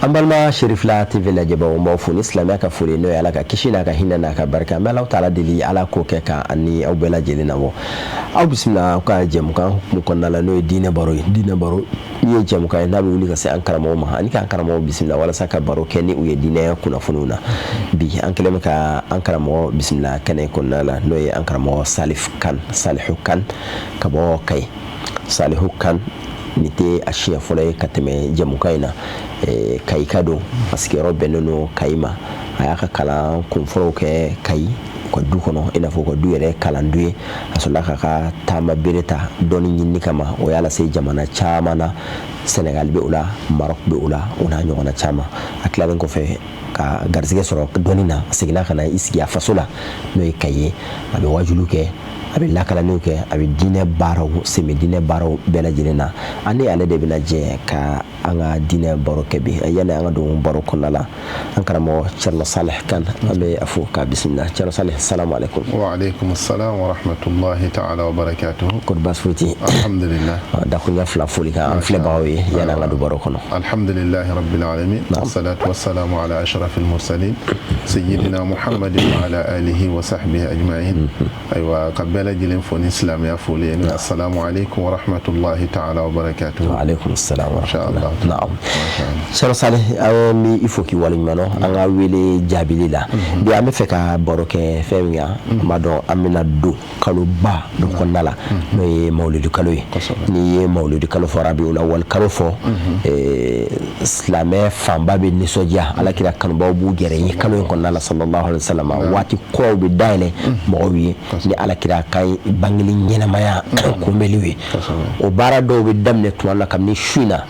ambalma sherifla tv la jaba o mawfuni islamia ka fure no yala ka kishina ka hinna na ka barka ma Allah taala deli ala ko ke ka ani aw bela jelina wo aw bismillah ka jëm kan mu kon la no diine baro ye jëm ka na bi wuli ka se an karamo ma ani ka an karamo bismillah wala saka baro kenni u ye diine kuna fununa bi an kelema ka an karamo bismillah kane kon la no ye an karamo Salihu kan ka bo kay Salihu kan nite ashia fole kateme jamukaina kai kado paske robbe no kaima ayaka kala kun foro ke kai ko du kono ina fo ko du yere kala nduye asola ka tama bereta doni nyinni kama o yala sey jamana chamana Senegal be ula Maroc be ula ona nyona chama aklaben ko fe ka garzige soro donina sigina kana isgiya fasola no kaye abe wajuluke abi lakala nuke abi dine baraw semi dine baraw bela jirena ani ale de bela je ka anga dine baro kebi yana anga do baro kunala ankara mo Cerno Salih kan abe afu ka bismillah Cerno Salih assalamu alaikum wa alaikum assalam wa rahmatullahi ta'ala wa barakatuh ko basfuti alhamdulillah da ko yafla fulika am fle bawi yana anga do baro kono alhamdulillah rabbil alamin wassalatu wassalamu ala ashrafil mursalin sayyidina muhammadin wa ala alihi wa sahbihi ajma'in aywa qabala jilin fon islam ya fuli yani assalamu alaikum wa rahmatullahi ta'ala wa barakatuh wa alaikum assalam wa rahmatullah na'am Cerno Salih mi ifoki wali mano anga wele jabilila bi ame feka boroke femia mado amina do kaluba do konala no ye mawlidu kaloy ni ye mawlidu kalo forabi wal kalo fo islamé famba be ni soja ala kira kanba bu gere ni kalo konala sallallahu alaihi wasallam wati ko be dayne mo wi ni ala kira kay bangili nyenamaya ko meliwi o bara do be damne to Allah kam ni shuna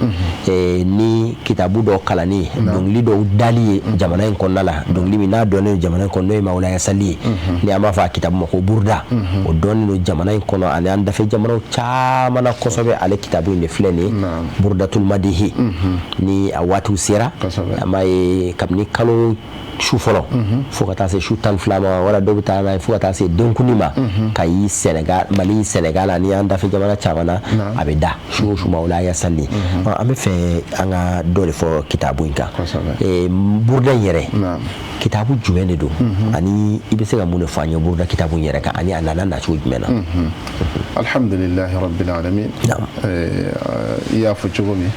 ni kitabu do kalani donc li do dali jamana en konala donc limi na do ne jamana ko noy mawla ya sali ni ama fa kitabu mako burda o don no jamana en kono ani anda fe jamana chamana ko sobe ale kitabu ne fleni burdatul madihi ni awatu sira ama kam ni kalo shufolo fukata se shutan flama wala dobita na fukata se donkunima kai Senegal Mali Senegal ani anda fe jamana chamana abeda shu maula ya sali ame fe anga dole fo kitabu inka burda yere kitabu jumene do ani ibese ga mun fanya burda kitabu yere ka ani anana na chu jumena alhamdulillah rabbil alamin ya fu chugumi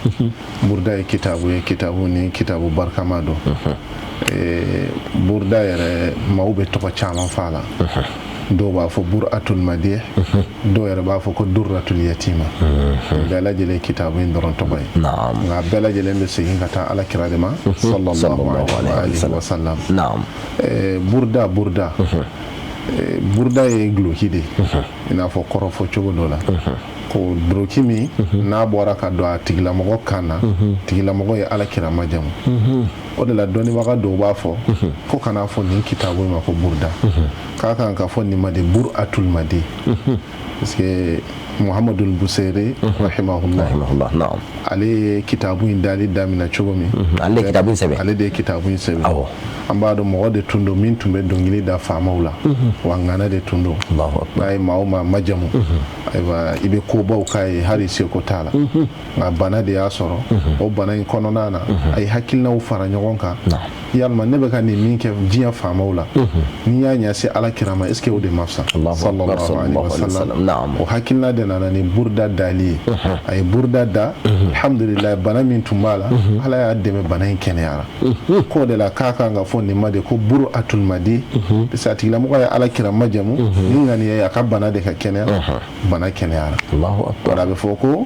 burda kitabu ni kitabu barkamado burda yere mawbe to ko chama fala do ba fo buratul madih do yere ba fo ko durratul yatima bela jele kitabu ndoron to bay naam nga bela jele be sey ngata ala kiradema sallallahu alaihi wasallam naam burda e glo hide ina fo koro fo chogodola ko brokimi na bora ka do atigla mo kana tigla mo e ala kira majamu o de la doni maka do ba fo ko kana fo ni kitabu ma ko burda ka kan ka fo ni made buratul madi parce que Muhammadul Busiri rahimahullah na'am ale kitabu indali damina chogomi ale kitabu sebe ale de kitabu sebe ambado mo de tundo min tumbe dongili da famawla wangana de tundo Allahu akbar ay mauma majamu aywa ibe ko baw kay hari se ko tala nga bana de asoro o bana en kono nana ay hakilna u fara nyogonka yalma nebe kan ni min ke jiya famawla ni ya nya se ala kirama est ce que o de mafsa sallallahu alaihi wasallam na'am o hakilna de nana ni burda dali ay burda da alhamdulillah bana min tumbala ala ya deme bana en kenyara ko de la kaka nga fo ni made ko buratul madi bisati la mo ya ala kirama majamu ngani ya ka bana de ka kenyara bana kenyara Allahu akbar be foko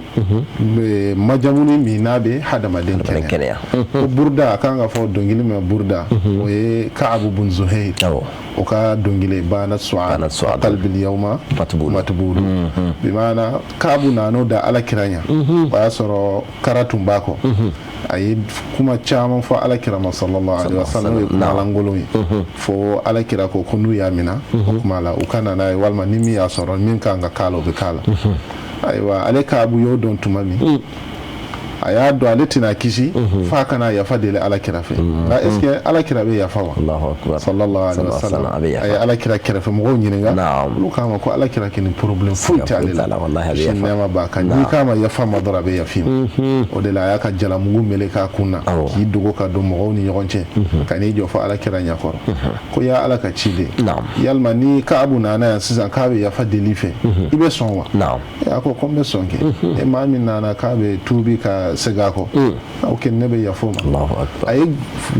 be majamuni minabe hadama den kenyara ko burda kanga fo dongili me burda o ye Ka'ab ibn Zuhayr o ka dongile bana su'ad qalbi al-yawma matbul bi mana Ka'ab nano da ala kiranya ba soro karatum bako ay kuma chama fo ala kirama sallallahu alaihi wasallam na langolomi fo ala kira ko kunu yamina kuma la ukana na walma nimi ya soro min kanga kalo be kala aywa ale Ka'ab yo don tumami a y'a dɔn ale tɛna kisi f'a kana yafa deli alakira fɛ nka est ce que alakira bɛ yafa wa sallallahu alaihi wasallam a ye alakira kɛrɛfɛ mɔgɔw ɲininka olu k'a ma ko alakira kɛ ni problème foyi tɛ ale la si nɛɛma b'a kan n'i k'a ma yafa ma dɔrɔn a bɛ yafi ma o de la a y'a ka jalamugu mele k'a kun na k'i dogo ka don mɔgɔw ni ɲɔgɔn cɛ ka n'i jɔ fɔ alakira ɲɛkɔrɔ ko ya ala ka ciden yalima ni k'abu nana yan sisan k'a bɛ yafa deli fɛ i bɛ sɔn wa a ko n bɛ sɔn kɛ e maa min nana k'a bɛ tuubi ka segin a kɔ aw kɛ ne bɛ yafo ma a ye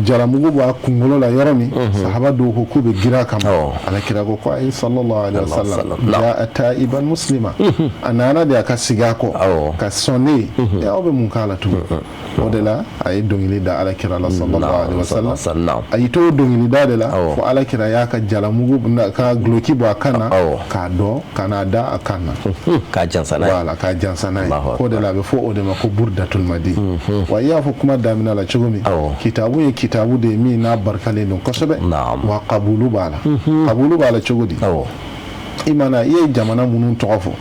jalamugu bɔ a kunkolo la yɔrɔ min sahaba dɔw ko k'u bɛ girin a kama alakira ko ayi sallallahu alaihi wasallam ja taiban muslima a nana de a ka segin a kɔ ka sɔn ne ye aw bɛ mun k'a la tugun o de la a ye dɔnkili da alakira la sallallahu alaihi wasallam a y'i to dɔnkili da de la fo alakira y'a ka jalamugu ka guloki bɔ a kan na k'a dɔn ka n'a da a kan na k'a jansa n'a ye voilà k'a jansa n'a ye o de la a bɛ fɔ o de ma ko burdatul madi wa i y'a fɔ kuma daminɛ la cogo min kitabu ye kitabu de ye min n'a barikalen don kosɛbɛ wa kabulu b'a la kabulu b'a la cogo di i ye jamana minnu tɔgɔ fɔ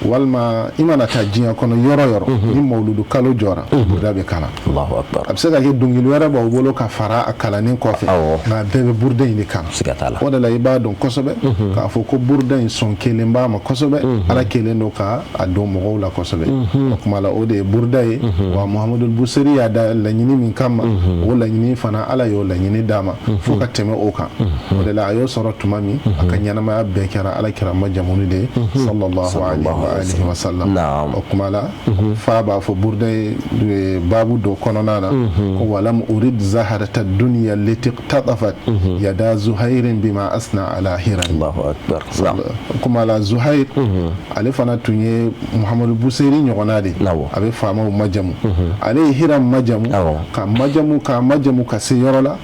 walima i mana taa diɲɛ kɔnɔ yɔrɔ yɔrɔ ni mawludu kalo jɔra burda bɛ kalan a bɛ se ka kɛ dɔnkili wɛrɛ b'aw bolo ka fara a kalanin kɔfɛ nka a bɛɛ bɛ burda in de kalan o de la i b'a dɔn kosɛbɛ k'a fɔ ko burda in sɔn kelen b'a ma kosɛbɛ ala kelen don ka a dɔn mɔgɔw la kosɛbɛ o kuma la o de ye burda ye wa muhamadu busiri y'a da laɲini min kama o laɲini fana ala y'o laɲini d'a ma fo ka tɛmɛ o kan o de la a y'o sɔrɔ tuma min a ka ɲɛnamaya bɛɛ kɛra ala kira majamuni de sallallahu alaihi wa sallam o kuma la fa b'a fɔ burda ye babu dɔ kɔnɔna na ko walam urid zaharata dunya lati iqtadafat yada zuhairin bima asna ala hiran kuma la zuhair ale fana tun ye muhamadu busiri ɲɔgɔnna de a bɛ faamaw majamu ale ye hiram majamu ka majamu ka se yɔrɔ la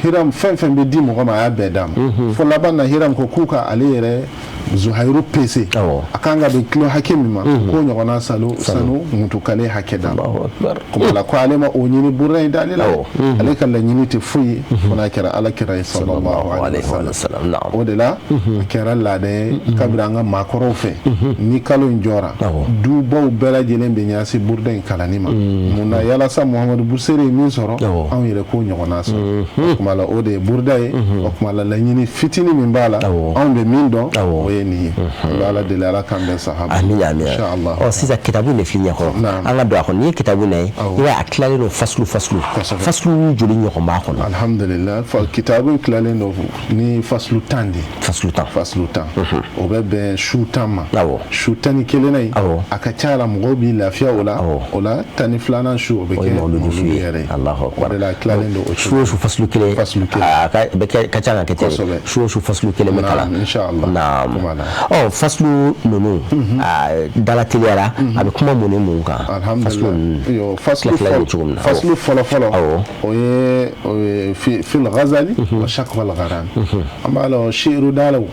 hiram fɛn fɛn bɛ di mɔgɔ ma a y'a bɛɛ d'a ma fo laban na hiram ko k'u ka ale yɛrɛ zuhairu pese a kan ka bɛ kilo hakɛ min ma k'o ɲɔgɔnna sanu mutukale hakɛ d'a ma kuma la ko ale ma o ɲini burda in d'ale la ale ka laɲini tɛ foyi ye fo n'a kɛra alakira ye sallallahu alaihi wa sallam o de la a kɛra laada ye kabiri an ka maakɔrɔw fɛ ni kalo in jɔra dubaw bɛɛ lajɛlen bɛ ɲɛsin burda in kalanni ma mun na yalasa muhamadu busiri ye min sɔrɔ anw yɛrɛ k'o ɲɔgɔnna sɔrɔ o kuma la o de ye burda ye o kuma la laɲini fitinin min b'a la anw bɛ min dɔn o ye nin ye an bɛ ala deli ala k'an bɛn sahaba inshallah sisan kitabu de fi ɲɛkɔrɔ an ka don a kɔnɔ n'i ye kitabu na ye i b'a tilalen don fasulu joli ɲɔgɔn b'a kɔnɔ alhamdulillah kitabu tilalen don ni fasulu 10 de fasulu 10 o bɛ bɛn su 10 ma su 11 na ye a ka ca la mɔgɔw b'i lafiya o la 12nan su o bɛ kɛ mawludu yɛrɛ ye o de la tilalen don o su fasulu kelen a ka ca ka kɛ ten su fasulu kelen bɛ kalan inshallah fasulu ninnu dala teliyara a bɛ kuma mun ni mun kan fasulu fɔlɔfɔlɔ o ye fil ghazali wa shakwa al-gharan an b'a la shi'ru dalaw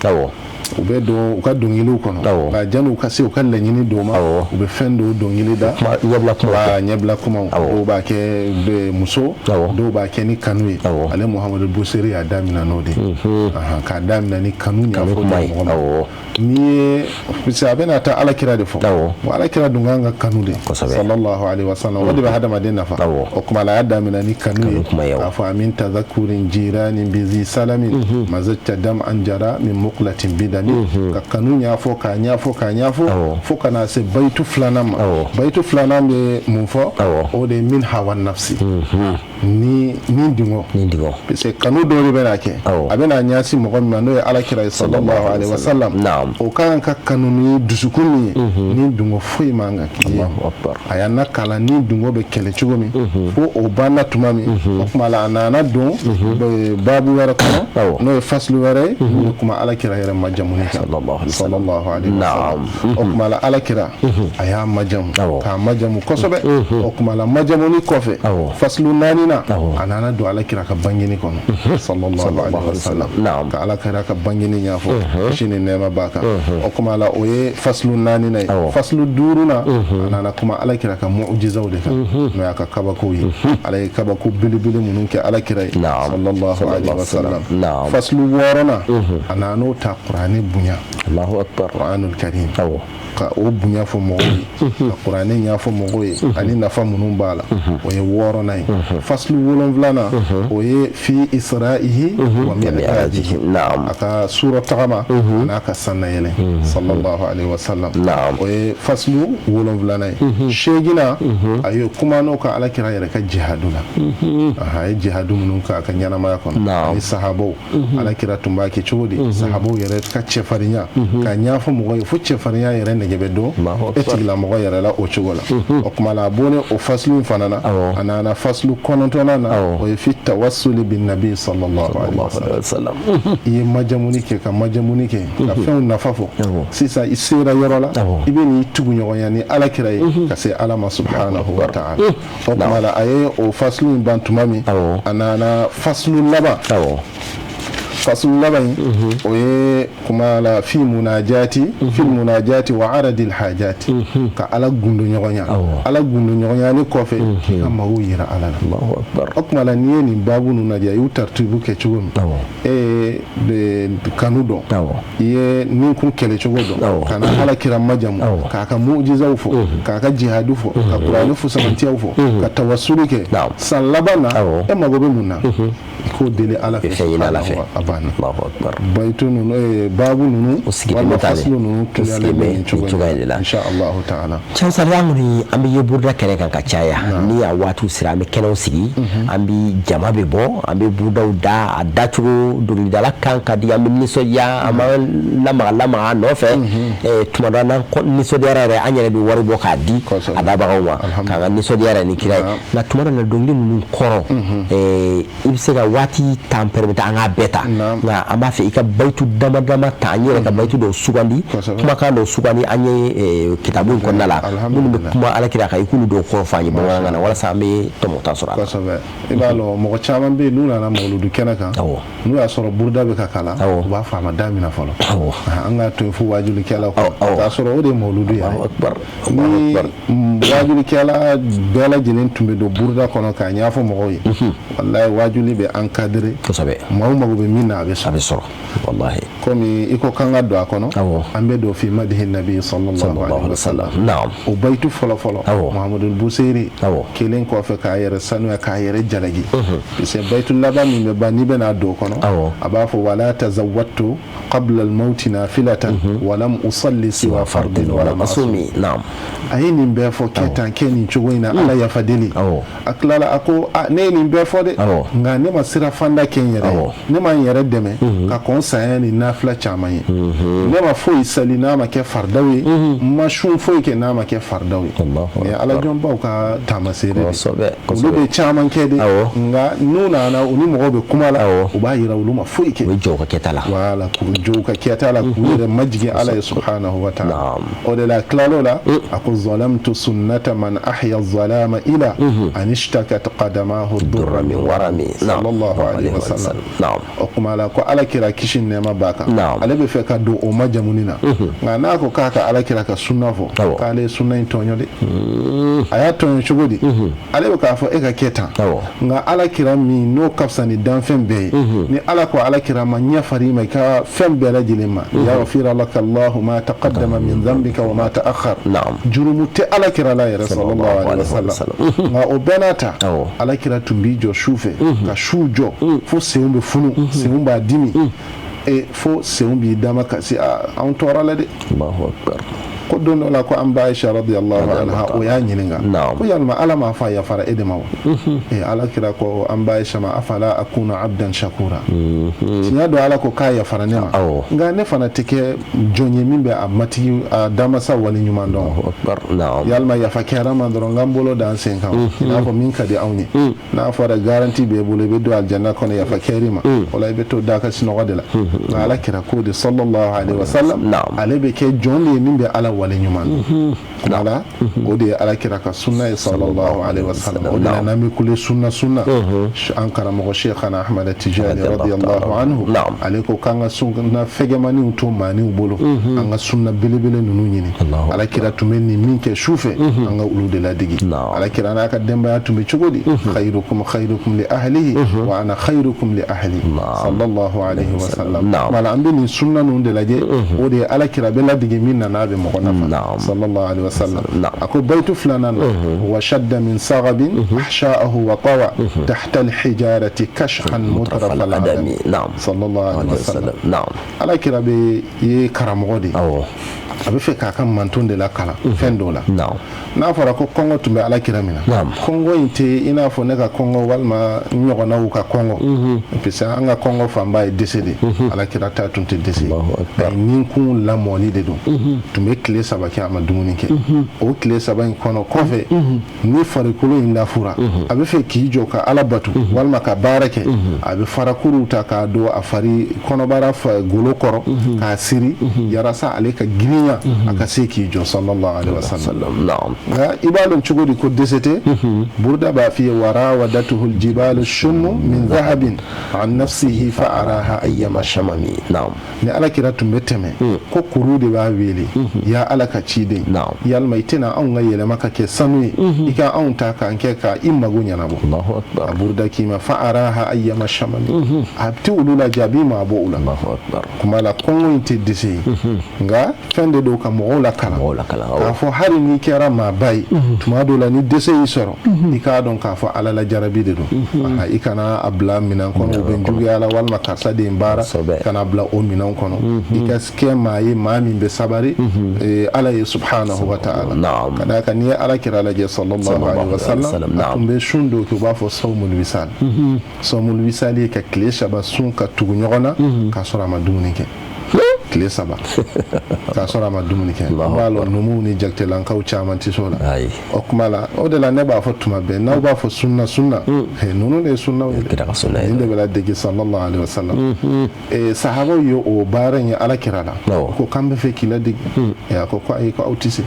u bɛ don u ka dɔnkiliw kɔnɔ nka janni u ka se u ka laɲini dɔw ma u bɛ fɛn dɔw dɔnkili da ɲɛbila kumaw dɔw b'a kɛ muso dɔw b'a kɛ ni kanu ye ale muhamadu busiri y'a daminɛ n'o de k'a daminɛ ni kanu ɲɛfɔ mɔgɔ ma n'i ye parce que a bɛna taa alakira de fɔ wa alakira dun kan ka kanu de sallallahu alaihi wa sallam o de bɛ hadamaden nafa o kuma la a y'a daminɛ ni kanu ye k'a fɔ amin tazakurin jiranin bizi salamin mazajta dam an jara min muqlatin bidami ka kanu ɲɛfɔ k'a ɲɛfɔ fo ka na se bayitu filanan ma bayitu filanan bɛ mun fɔ o de ye min hawa nafsi ni dingo parce que kanu dɔw de bɛna kɛ a bɛna ɲɛsin mɔgɔ min ma n'o ye alakira ye sallallahu alaihi wa sallam o kan ka kanu ni dusukun min ye ni dungo foyi man ka k'i ye a y'an na kalan ni dungo bɛ kɛlɛ cogo min fo o banna tuma min o kuma la a nana don babu wɛrɛ kɔnɔ n'o ye fasulu wɛrɛ ye o kuma alakira yɛrɛ majamuni kan sallallahu alaihi wa sallam o kuma la alakira a y'a majamu k'a majamu kosɛbɛ o kuma la majamuni kɔfɛ fasulu 4 na a nana don alakira ka bangeni kɔnɔ sallallahu alaihi wa sallam ka alakira ka bangeni ɲɛfɔ sini nɛma nɛma b'a kan o kuma la o ye faslu 4 na ye faslu 5 na a nana kuma alakira ka mu'jizaw de kan n'o y'a ka kabako ye ala ye kabako belebele minnu kɛ alakira ye sallallahu alaihi wasallam faslu 6 na a nana n'o ta kuranɛ bonya Allahu akbar Qur'anul Karim ka o bonya fɔ mɔgɔw ye ka kuranɛ ɲa fɔ mɔgɔw ye ani nafa minnu b'a la o ye 6 na ye faslu 7 na o ye fi isra'ihi wa mi'rajihi a ka sura tagama n'a ka sanna yɛlɛ sallallahu alaihi wasallam o ye faslu 7 na ye 8 na a ye kuma n'o ka alakira yɛrɛ ka jihadu la a ye jihadu minnu ka ɲanamaya kɔnɔ ani sahabaw alakira tun b'a kɛ cogo di sahabaw yɛrɛ ka cɛfarinya ka ɲafɔ mɔgɔ ye fo cɛfarinya yɛrɛ nɛgɛ bɛ don e tigila mɔgɔ yɛrɛ la o cogo la o kuma la a bɔlen o faslu in fana na a nana faslu 9 na o ye fi tawassuli bin nabi sallallahu alaihi wasallam i ye majamuni kɛ ka majamuni kɛ ka fɛnw nafa fɔ sisan i sera yɔrɔ la i bɛ n'i tugu ɲɔgɔnya ni alakira ye ka se ala ma subhanahu wa ta'ala o kuma la a ye o faslu in ban tuma min a nana faslu laban faslu laban o ye kuma la fi munajati wa aradil hajati ka ala gundo ɲɔgɔnya ni kɔfɛ ka mago yira ala la o kuma la n'i ye nin babu ninnu lajɛ i y'u tartibu kɛ cogo min kanu dɔn i ye ninkun kɛlɛ cogo dɔn ka na ala kira majamu k'a ka mu'jizaw fɔ k'a ka jihadu fɔ ka kuranɛ fusamantiyaw fɔ ka tawassuli kɛ san laban na e mago bɛ mun na i k'o deli ala fɛ baitu nunu babu nunu wala faslu nunu kilale cogoya de la insha Allah taala can sariyanguri an bi burda kɛnɛ kan ka caya ni a waatu sira an bi kɛnɛw sigi an bi jama bɛ bɔ an bi burdaw da a dacogo dɔnkilidala kan ka di an bi nisɔndiya an b'an lamaga a nɔfɛ tuma dɔ n'an nisɔndiyara yɛrɛ an yɛrɛ bɛ wari bɔ k'a di a dabagaw ma k'an ka nisɔndiya yɛrɛ ni kira ye nka tuma dɔ la dɔnkili ninnu kɔrɔ i bɛ se ka waati tan pɛrɛmɛtɛ an k'a bɛɛ ta nka an b'a fɛ i ka bayitu dama ta an yɛrɛ ka bayitu dɔw sugandi kumakan dɔw sugandi an ye kitabu in kɔnɔna la minnu bɛ kuma alakira kan i k'olu dɔw kɔrɔ fɔ an ye bamanankan na walasa an bɛ tɔmɔta sɔrɔ a la kosɛbɛ i b'a dɔn mɔgɔ caman bɛ yen n'u nana mawuludu kɛnɛ kan n'u y'a sɔrɔ buruda bɛ ka kala u b'a fɔ a ma da minɛ fɔlɔ an ka to yen fo wajulikɛlaw k'a sɔrɔ o de ye mawuludu ye ni wajulikɛla bɛɛ lajɛlen tun bɛ don buruda kɔnɔ k'a ɲɛfɔ mɔgɔw ye walayi wajuli bɛ encadré maaw mago bɛ min na a bɛ sɔrɔ wallahi komi i ko kan ka don a kɔnɔ an bɛ don fi madihi nabi sallallahu alaihi wasallam o bayitu fɔlɔ Muhammadu Busiri kelen kɔfɛ k'a yɛrɛ sanuya k'a yɛrɛ jalaki parce que bayitu laban min bɛ ban n'i bɛna don o kɔnɔ a b'a fɔ wala tazawwatu qabla al-mawti nafilatan wa lam usalli siwa fardin wala masumi a ye nin bɛɛ fɔ kɛ tan kɛ nin cogo in na ala yafa deli a tilala a ko ne ye nin bɛɛ fɔ dɛ nka ne ma sira fanda kɛ n yɛrɛ ne ma n yɛrɛ dɛmɛ ka kɔn saya ni nafila caman ye ne ma foyi sali n'a ma kɛ fardaw ye n ma sun foyi kɛ n'a ma kɛ fardaw ye mais ala jɔnbaw ka taamasere olu bɛ caman kɛ de nka n'u nana u ni mɔgɔw bɛ kuma la u b'a yira olu ma foyi kɛ jɔw ka kɛta la voilà k'u jɔw ka kɛta la k'u yɛrɛ majigin ala ye subhanahu wa ta'ala o de la tilalo la a ko zalamtu sunnata man ahya zalama ila an ishtakat qadamahu durra min warami sallallahu alaihi wasallam o kuma la ko ala kira kisi nɛma b'a kan ale bɛ fɛ ka don o majamuni na nka n'a ko k'a ka ala kira ka sunna fɔ k'ale ye sunna in tɔɲɔ de a y'a tɔɲɔ cogo di ale bɛ k'a fɔ e ka kɛ tan nka ala kira min n'o ka fisa ni danfɛn bɛɛ ye ni ala ko ala kira ma ɲɛ fari ma i ka fɛn bɛɛ lajɛlen ma yaghfira laka Allahu ma taqaddama min dhanbika wa ma ta'akhkhar jurumu tɛ ala kira la yɛrɛ sallallahu alaihi wasallam nka o bɛɛ n'a ta ala kira tun b'i jɔ su fɛ ka su jɔ fo senw bɛ funu senw b'a dimi fo senw b'i dama kasi anw tɔɔrɔ la de ko don dɔ la ko an ba Aisha radiyallahu anha o y'a ɲininka ko yalima ala m'a fɔ a yafara e de ma wa ala kira ko an ba Aisha ma afala akuna abdan shakura tiɲɛ don ala ko k'a yafara ne ma nka ne fana tɛ kɛ jɔn ye min bɛ a matigi a damasa wale ɲuman dɔn yalima yafa kɛra ma dɔrɔn n ka n bolo da n sen kan i n'a fɔ min ka di anw ye n'a fɔra garanti b'e bolo i bɛ don aljanna kɔnɔ yafa kɛri ma o la i bɛ to da ka sinɔgɔ de la nka ala kira ko de sallallahu alaihi wasallam ale bɛ kɛ jɔn de ye min bɛ ala wale ɲuman kumala o de ye alakira ka sunna ye sallallahu alaihi wasallam o de la n'an bɛ kule sunna an karamɔgɔ Sheikhana Ahmad Tijani radiyallahu anhu ale ko k'an ka sunna fɛgɛmaniw to maaniw bolo an ka sunna belebele ninnu ɲini alakira tun bɛ nin min kɛ sufɛ an ka olu de ladigi alakira n'a ka denbaya tun bɛ cogo di khairukum li ahlihi wa ana khairukum li ahli sallallahu alaihi wasallam wala an bɛ nin sunna ninnu de lajɛ o de ye alakira bɛ ladigi min na n'a bɛ mɔgɔ nafa sallallahu alaihi wasallam a ko baytu filanan wa shadda min sagabin ahsha'ahu wa tawa tahta al-hijarati kashhan mutraf al-adami sallallahu alaihi wasallam alakira bɛ ye karamɔgɔ de a bɛ fɛ k'a ka manton de la kalan fɛn dɔw la n'a fɔra ko kɔngɔ tun bɛ alakira min na kɔngɔ in tɛ i n'a fɔ ne ka kɔngɔ walima ɲɔgɔnnaw ka kɔngɔ parce que an ka kɔngɔ fanba ye dɛsɛ de alakira ta tun tɛ dɛsɛ a ye ninkun lamɔni de don tun bɛ tile 3 kɛ a ma dumuni kɛ o tile 3 in kɔnɔ kɔfɛ ni farikolo in lafura a bɛ fɛ k'i jɔ ka ala batu walima ka baara kɛ a bɛ farakuru ta k'a don a fari kɔnɔbara golo kɔrɔ k'a siri yarasa ale ka girinya a ka se k'i jɔ sallallahu alaihi wasallam nka i b'a dɔn cogo di ko dɛsɛ tɛ burda b'a f'i ye warawadatuhu aljibalu shummu min dhahabin an nafsihi fa araha ayyama shamami ni alakira tun bɛ tɛmɛ ko kuru de b'a wele ya ala ka ciden yalima i tɛna anw ka yɛlɛma ka kɛ sanu ye i ka anw ta k'an kɛ ka i mago ɲɛnabɔ a burda k'i ma fa araha ayyama shamami a tɛ olu lajɛ a b'i mabɔ u la kuma la kɔngɔ in tɛ dɛsɛ ye nka fɛn de don ka mɔgɔw la kalan k'a fɔ hali n'i kɛra maaba ye tuma dɔw la ni dɛsɛ y'i sɔrɔ i k'a dɔn k'a fɔ ala la jarabi de don i kana a bila minɛn kɔnɔ u bɛ juguya la walima karisa de ye n baara kana bila o minɛn kɔnɔ i ka kɛ maa ye maa min bɛ sabari ala ye subhanahu wa ta'ala ka d'a kan n'i ye ala kira lajɛ sallallahu alaihi wa sallam a tun bɛ sun dɔw kɛ u b'a fɔ sawmul wisal ye ka tile 3 sun ka tugu ɲɔgɔn na k'a sɔrɔ a ma dumuni kɛ tile 3 k'a sɔrɔ a ma dumuni kɛ an b'a lɔn numuw ni jakitelankaw caman tɛ s'o la o kuma la o de la ne b'a fɔ tuma bɛɛ n'aw b'a fɔ sunna ninnu de ye sunnaw ye nin de bɛ ladege sallallahu alaihi wa sallam sahabaw ye o baara in ye alakira la ko k'an bɛ fɛ k'i ladege a ko ko ayi ko aw tɛ se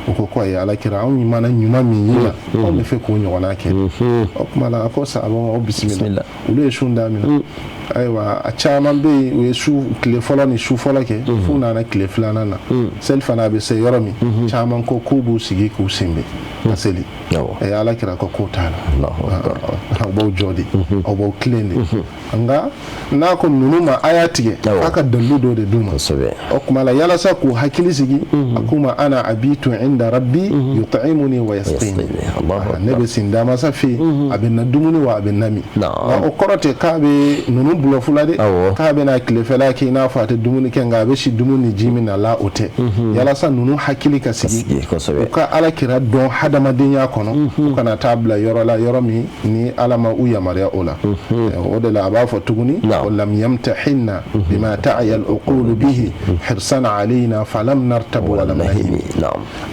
o ko ko ayi alakira anw mana ɲuman min ye la anw bɛ fɛ k'o ɲɔgɔnna kɛ o kuma la a ko sahabaw aw bisimila olu ye sun da minɛ ayiwa a caman bɛ yen u ye su tile fɔlɔ ni su fɔlɔ kɛ f'u nana tile 2nan na seli fana bɛ se yɔrɔ min caman ko k'u b'u sigi k'u senbe ka seli alakira ko k'o t'a la aw b'aw jɔ de aw b'aw tilen de nka n'a ko ninnu ma a y'a tigɛ a ka dalilu dɔ de d'u ma o kuma la yalasa k'u hakili sigi a k'u ma ana abitu inda rabbi yut'imuni wa yasqini ne bɛ sin da masa fɛ yen a bɛ na dumuni wa a bɛ na min o kɔrɔ tɛ k'a bɛ ninnu bulɔfula de k'a bɛ na tilefɛla kɛ i n'a fɔ a tɛ dumuni kɛ nka a bɛ si dumuni ji min na la o tɛ yalasa ninnu hakili ka sigi u ka alakira dɔn hadamadenya kɔnɔ u kana taa bila yɔrɔ la yɔrɔ min ni ala ma u yamaruya o la o de la a b'a fɔ tuguni lam yamtahinna bima ta'ya al-uqulu bihi hirsan alayna falam nartab wa lam nahim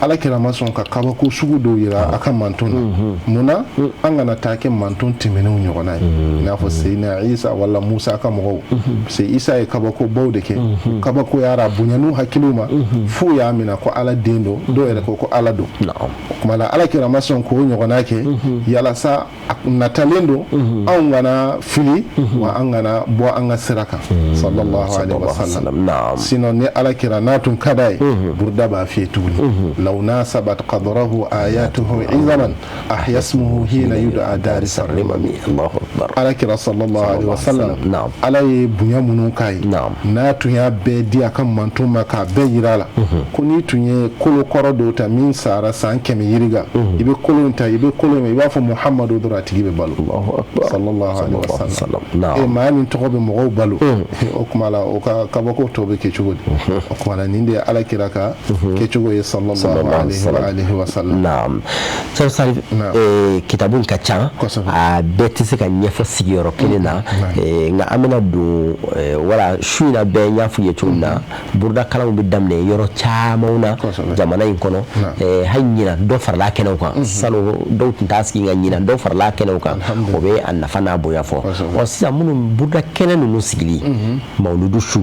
alakira ma sɔn ka kabako sugu dɔw yira a ka manton na munna an kana taa kɛ manton tɛmɛnenw ɲɔgɔnna ye i n'a fɔ seyina isa wala musa ka mɔgɔw parce que isa ye kabako baw de kɛ kabako yara bonyanu hakiliw ma f'u y'a minɛ ko ala den don dɔw yɛrɛ ko ala don o kuma la alakira ma sɔn k'o ɲɔgɔnna kɛ yalasa a natalen don anw kana fili wa an kana bɔ an ka sira kan sallallahu alaihi wasallam sinon ni alakira n'a tun ka d'a ye burda b'a f'i ye tuguni law nasabat qadrahu ayatuhu izaman ahya ismuhu hina yud'a daris ar-rimami alakira sallallahu alaihi wasallam ala ye bonya minnu k'a ye n'a tun y'a bɛɛ di a ka manton ma k'a bɛɛ yira la ko n'i tun ye kolo kɔrɔ dɔw ta min sara san 100 yiriga i bɛ kolo in ta i bɛ kolo in i b'a fɔ muhamadu dɔrɔn a tigi bɛ balo sallallahu alaihi wasallam maa min tɔgɔ bɛ mɔgɔw balo o kuma la o ka kabako tɔ bɛ kɛ cogo di o kuma la nin de ye alakira ka kɛcogo ye sallallahu alaihi wa sallam. Naam. So Salif kitabun ka ca a bɛɛ tɛ se ka ɲɛfɔ sigiyɔrɔ kelen na nka an bɛna don wala su in na bɛɛ n y'a fɔ i ye cogo min na buruda kalanw bɛ daminɛ yɔrɔ camanw na jamana in kɔnɔ hali ɲina dɔ farala kɛnɛw kan salon dɔw tun t'a sigi nka ɲina dɔ farala kɛnɛw kan o bɛ a nafa n'a bonya fɔ ɔ sisan minnu buruda kɛnɛ ninnu sigili mawuludu su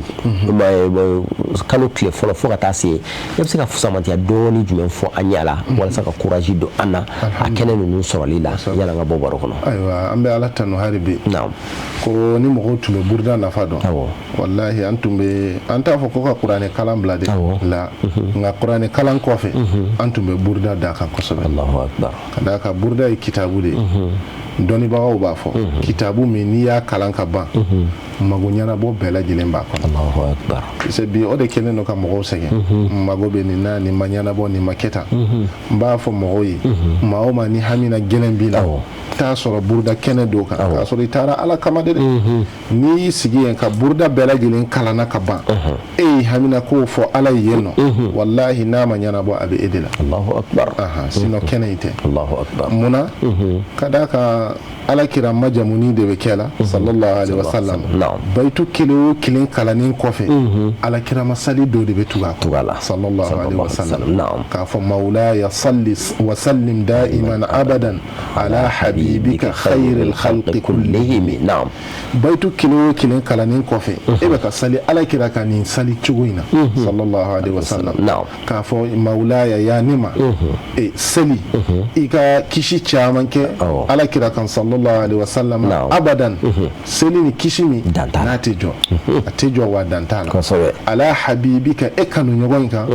kalo tile fɔlɔ fo ka taa se e bɛ se ka fusamatiya dɔɔni jumɛn fɔ an ɲɛ la walasa ka courage don an na a kɛnɛ ninnu sɔrɔli la yala ka bɔ baro kɔnɔ. Ayiwa an bɛ ala tanu hali bi ko ni mɔgɔw tun bɛ buruda nafa dɔn wallahi an t'a fɔ ko ka kuranɛ kalan bila de la nka kuranɛ kalan kɔfɛ an tun bɛ buruda d'a kan kosɛbɛ. Allahu akbar. Ka d'a kan buruda ye kitabu de ye dɔnnibagaw b'a fɔ kitabu min n'i y'a kalan ka ban mago ɲɛnabɔ bɛɛ lajɛlen b'a kɔnɔ. Allahu akbar. C'est bi o de kɛlen don ka mɔgɔw sɛgɛn mago bɛ nin na nin ma ɲɛnabɔ nin ma kɛ tan n b'a fɔ mɔgɔw ye maa o maa ni hamina gɛlɛn b'i la t'a sɔrɔ buruda kɛnɛ don kan k'a sɔrɔ i taara ala kama de n'i y'i sigi yen ka buruda bɛɛ lajɛlen kalanna ka ban e ye hamina k'o fɔ ala ye yen nɔ wallahi n'a ma ɲɛnabɔ a bɛ e de la. Allahu akbar. Sinon kɛnɛ in tɛ. Allahu akbar. Munna ka d'a kan alakira majamuni de bɛ kɛ la sallallahu alaihi wa sallam bayitu kelen o kelen kalanin kɔfɛ alakira masali dɔ de bɛ tugu a la sallallahu alaihi wa sallam k'a fɔ mawlaya salli wa sallim da'iman abadan ala habibika khairil khalqi kullihim. Bayitu kelen o kelen kalanin kɔfɛ e bɛ ka sali alakira ka nin sali cogo in na sallallahu alaihi wa sallam k'a fɔ mawlaya ya ne ma sali i ka kisi caman kɛ alakira kan sallallahu alaihi wa sallam abadan seli ni kisi min n'a tɛ jɔ a tɛ jɔ wa dan t'a la ala habibika e kanu ɲɔgɔn kan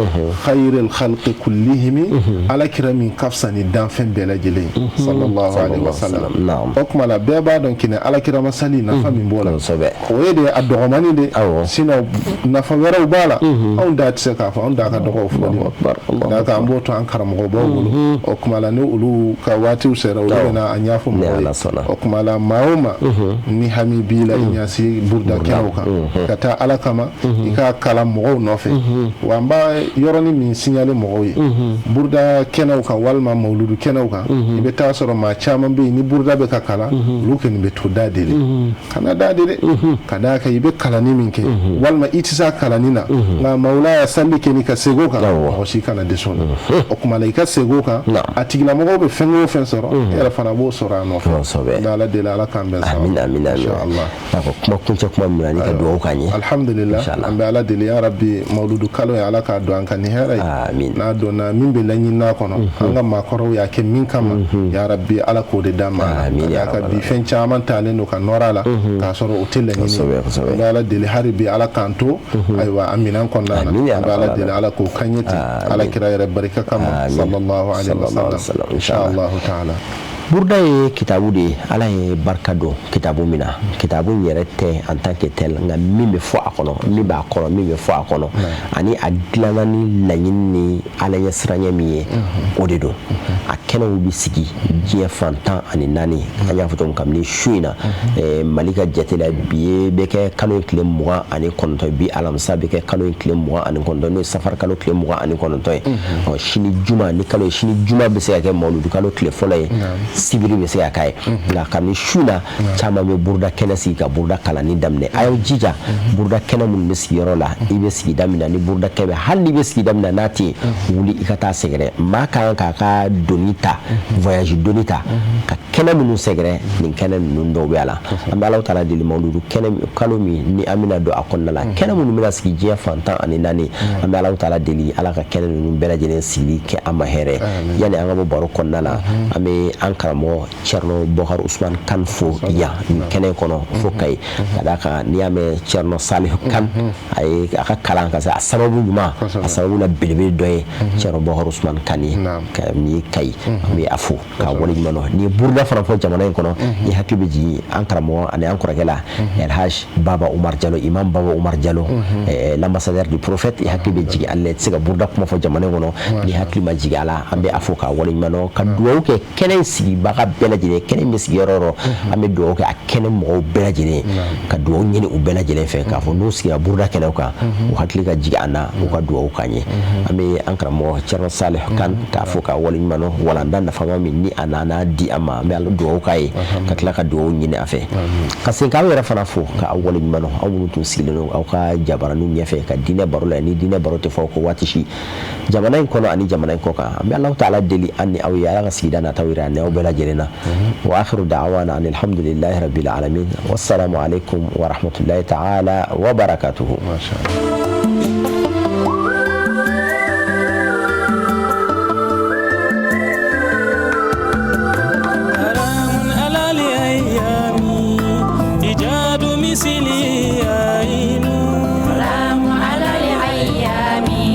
khairil khalqi kullihim alakira min ka fisa ni danfɛn bɛɛ lajɛlen sallallahu alaihi wa sallam. O tuma la bɛɛ b'a dɔn kɛnɛ alakira masali nafa min b'o la o ye de a dɔgɔmani de sinon nafa wɛrɛw b'a la anw da tɛ se k'a fɔ anw da ka dɔgɔ fɔli da kan an b'o to an karamɔgɔ baw bolo o tuma la ni olu ka waatiw sera olu bɛna a ɲɛfɔ mɔgɔw ye o tuma la maa o maa ni hami b'i la i ɲɛsi buruda kɛnɛw kan ka taa ala kama i ka kalan mɔgɔw nɔfɛ wa n b'a yɔrɔnin min signalé mɔgɔw ye buruda kɛnɛw kan walima mawuludu kɛnɛw kan i bɛ taa sɔrɔ maa caman bɛ yen ni buruda bɛ ka kalan olu kɔni bɛ to da de kana da de ka d'a kan i bɛ kalanni min kɛ walima i tɛ se a kalanni na nka mawulaya salli kɛ ni ka segin o kan mɔgɔ si kana dɛsɛ o la o tuma la i ka segin o kan a tigilamɔgɔw bɛ fɛn o fɛn sɔrɔ e yɛrɛ fana b'o sɔrɔ a nɔfɛ n bɛ ala deli ala k'an bɛn sɔrɔ amin kuma kuncɛ kuma min na ni ka dugawu k'an ye alhamdulillah an bɛ ala deli ya rabbi mawuludu kalo ye ala k'a don an kan ni hɛrɛ ye n'a dɔnna min bɛ laɲinina kɔnɔ an ka maakɔrɔw y'a kɛ min kama ya rabbi ala k'o de d'an ma a ka bi fɛn caman talen don ka nɔrɔ a la k'a sɔrɔ o tɛ laɲini an bɛ ala deli hali bi ala k'an to ayiwa an minɛn kɔnɔna na an bɛ ala deli ala k'o kaɲɛ ten ala kira yɛrɛ barika kama sallallahu alaihi wa sallam inshallahu ta'ala. Buruda ye kitabu de ye ala ye barika dɔn kitabu min na kitabu yɛrɛ tɛ en tant que tel nka min bɛ fɔ a kɔnɔ min b'a kɔnɔ min bɛ fɔ a kɔnɔ ani a dilanna ni laɲini ni ala ɲɛ siranɲɛ min ye o de don a kɛnɛw bɛ sigi diɲɛ fantan ani naani an y'a fɔ cogo min kabini su in na mali ka jate la bi ye bɛ kɛ kalo tile 29 bi alamisa bɛ kɛ kalo tile 29 n'o ye safari kalo tile 29 ye sini juma ni kalo sini juma bɛ se ka kɛ mawuludu kalo tile fɔlɔ ye sibiri bɛ se ka k'a ye nka kabini su na caman bɛ buruda kɛnɛ sigi ka buruda kalanni daminɛ a y'aw jija buruda kɛnɛ minnu bɛ sigiyɔrɔ la i bɛ sigida min na ni buruda kɛnɛ hali n'i bɛ sigida min na n'a tɛ yen wuli i ka taa sɛgɛrɛ maa kan k'a ka doni ta voyage doni ta ka kɛnɛ minnu sɛgɛrɛ nin kɛnɛ ninnu dɔw bɛ a la an bɛ Alahu taala deli mawuludu kalo min ni an bɛna don a kɔnɔna la kɛnɛ minnu bɛna sigi diɲɛ fantan ani naani an bɛ Alahu taala deli ala ka kɛnɛ ninnu bɛɛ lajɛlen sigili kɛ an ma hɛrɛ yanni an ka bɔ baro kɔnɔna la an bɛ an karamɔgɔ Cerno Bokar Usman Kan fo yan kɛnɛ kɔnɔ fo Kayi ka d'a kan n'i y'a mɛn Cerno Salihu Kan a ye a ka kalan ka se a sababu ɲuman a sababu la belebele dɔ ye Cerno Bokar Usman Kan ye ni Kayi an bɛ a fo k'a wale ɲuman dɔn n'i ye buruda fana fɔ jamana in kɔnɔ i hakili bɛ jigin an karamɔgɔ ani an kɔrɔkɛ la Elhaj Baba Umar Jalo Imam Baba Umar Jalo l'ambassadeur du prophète i hakili bɛ jigin ale tɛ se ka buruda kuma fɔ jamana in kɔnɔ n'i hakili ma jigin a la an bɛ a fo k'a wale ɲuman dɔn ka dugawu kɛ kɛnɛ in sigi baga bɛɛ lajɛlen kɛnɛ min sigiyɔrɔ an bɛ dugawu kɛ a kɛnɛ mɔgɔw bɛɛ lajɛlen ka dugawu ɲini u bɛɛ lajɛlen fɛ k'a fɔ n'u sigira buruda kɛnɛw kan u hakili ka jigin an na u ka dugawu k'an ye an bɛ an karamɔgɔ Thierno Saleh Kane k'a fɔ ka waleɲuman dɔn walanda nafama min ni a nana di an ma an bɛ ala dugawu k'a ye ka tila ka dugawu ɲini a fɛ ka segin k'aw yɛrɛ fana fo ka aw waleɲuman dɔn aw minnu tun sigilen don aw ka jabaraninw ɲɛfɛ ka diinɛ baro la ni diinɛ baro tɛ fɔ aw kɔ waati si jamana in kɔnɔ ani jamana in kɔ kan an bɛ Alahu taala deli an ni aw ye ala ka sigida nataw yira ni aw bɛɛ lajɛlen na wa akhiru da'wana alhamdulillahi rabbil alamin wassalamu alaikum wa rahmatullahi ta'ala wa barakatuhu.